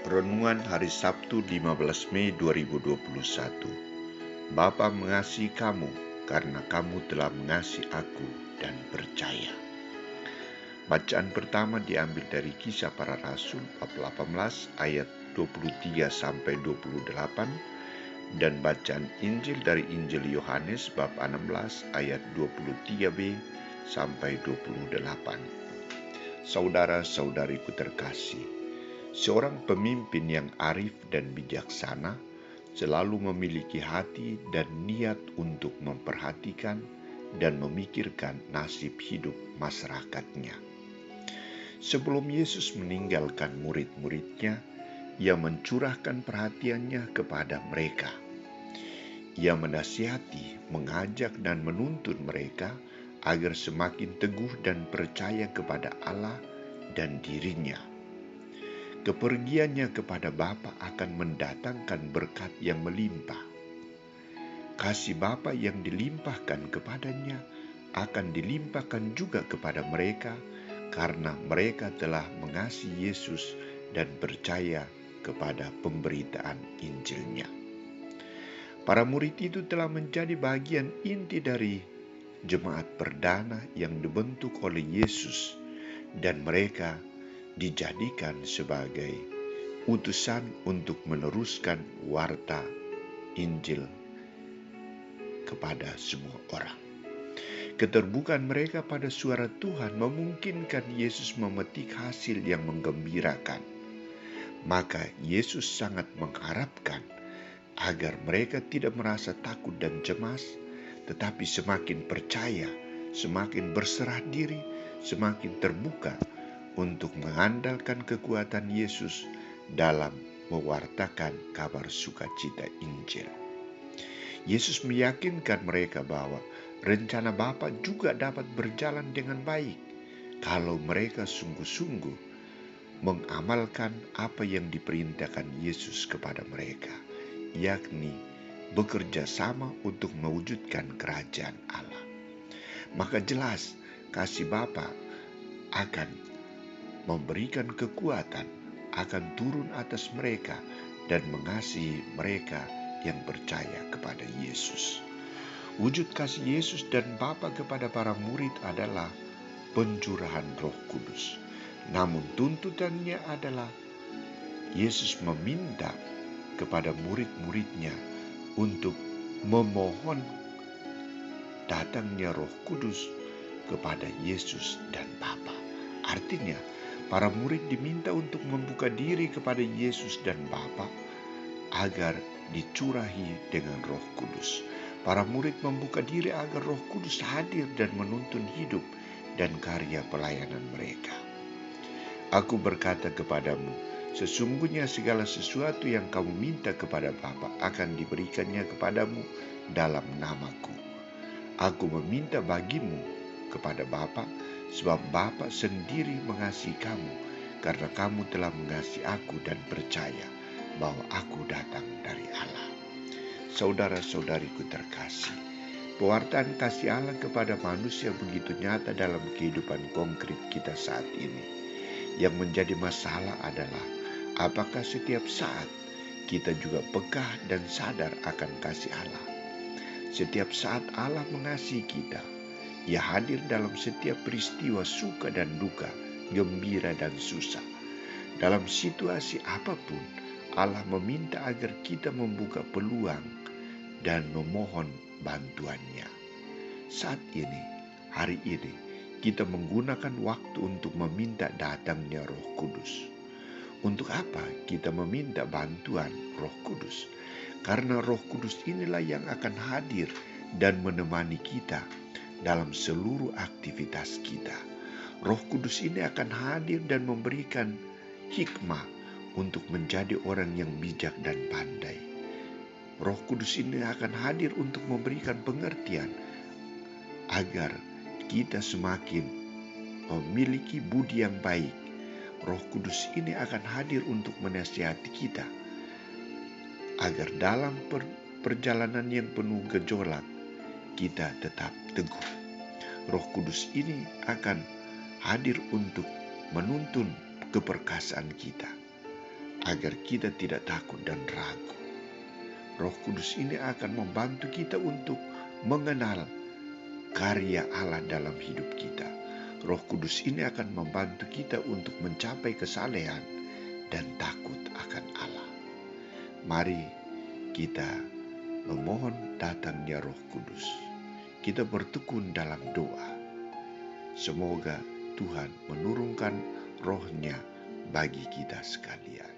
Renungan hari Sabtu 15 Mei 2021. Bapa mengasihi kamu karena kamu telah mengasihi aku dan percaya. Bacaan pertama diambil dari Kisah Para Rasul bab 18 ayat 23 sampai 28 dan bacaan Injil dari Injil Yohanes bab 16 ayat 23b sampai 28. Saudara-saudariku terkasih, seorang pemimpin yang arif dan bijaksana selalu memiliki hati dan niat untuk memperhatikan dan memikirkan nasib hidup masyarakatnya. Sebelum Yesus meninggalkan murid-muridnya, Ia mencurahkan perhatiannya kepada mereka. Ia menasihati, mengajak dan menuntun mereka agar semakin teguh dan percaya kepada Allah dan dirinya. Kepergiannya kepada Bapa akan mendatangkan berkat yang melimpah. Kasih Bapa yang dilimpahkan kepadanya akan dilimpahkan juga kepada mereka karena mereka telah mengasihi Yesus dan percaya kepada pemberitaan Injil-Nya. Para murid itu telah menjadi bagian inti dari jemaat perdana yang dibentuk oleh Yesus dan mereka dijadikan sebagai utusan untuk meneruskan warta Injil kepada semua orang. Keterbukaan mereka pada suara Tuhan memungkinkan Yesus memetik hasil yang menggembirakan. Maka Yesus sangat mengharapkan agar mereka tidak merasa takut dan cemas, tetapi semakin percaya, semakin berserah diri, semakin terbuka untuk mengandalkan kekuatan Yesus dalam mewartakan kabar sukacita Injil. Yesus meyakinkan mereka bahwa rencana Bapa juga dapat berjalan dengan baik kalau mereka sungguh-sungguh mengamalkan apa yang diperintahkan Yesus kepada mereka, yakni bekerja sama untuk mewujudkan kerajaan Allah. Maka jelas kasih Bapa akan memberikan kekuatan, akan turun atas mereka dan mengasihi mereka yang percaya kepada Yesus. Wujud kasih Yesus dan Bapa kepada para murid adalah pencurahan Roh Kudus. Namun tuntutannya adalah Yesus meminta kepada murid-muridnya untuk memohon datangnya Roh Kudus kepada Yesus dan Bapa. Artinya, para murid diminta untuk membuka diri kepada Yesus dan Bapa agar dicurahi dengan Roh Kudus. Para murid membuka diri agar Roh Kudus hadir dan menuntun hidup dan karya pelayanan mereka. Aku berkata kepadamu, sesungguhnya segala sesuatu yang kamu minta kepada Bapa akan diberikannya kepadamu dalam namaku. Aku meminta bagimu kepada Bapa, sebab Bapa sendiri mengasihi kamu, karena kamu telah mengasihi aku dan percaya bahwa aku datang dari Allah. Saudara-saudariku terkasih, pewartaan kasih Allah kepada manusia begitu nyata dalam kehidupan konkret kita saat ini. Yang menjadi masalah adalah apakah setiap saat kita juga peka dan sadar akan kasih Allah. Setiap saat Allah mengasihi kita, Ia hadir dalam setiap peristiwa suka dan duka, gembira dan susah. Dalam situasi apapun, Allah meminta agar kita membuka peluang dan memohon bantuannya. Saat ini, hari ini, kita menggunakan waktu untuk meminta datangnya Roh Kudus. Untuk apa kita meminta bantuan Roh Kudus? Karena Roh Kudus inilah yang akan hadir dan menemani kita dalam seluruh aktivitas kita. Roh Kudus ini akan hadir dan memberikan hikmah untuk menjadi orang yang bijak dan pandai. Roh Kudus ini akan hadir untuk memberikan pengertian agar kita semakin memiliki budi yang baik. Roh Kudus ini akan hadir untuk menasihati kita agar dalam perjalanan yang penuh gejolak kita tetap teguh. Roh Kudus ini akan hadir untuk menuntun keperkasaan kita agar kita tidak takut dan ragu. Roh Kudus ini akan membantu kita untuk mengenal karya Allah dalam hidup kita. Roh Kudus ini akan membantu kita untuk mencapai kesalehan dan takut akan Allah. Mari kita memohon datangnya Roh Kudus. Kita bertekun dalam doa. Semoga Tuhan menurunkan roh-Nya bagi kita sekalian.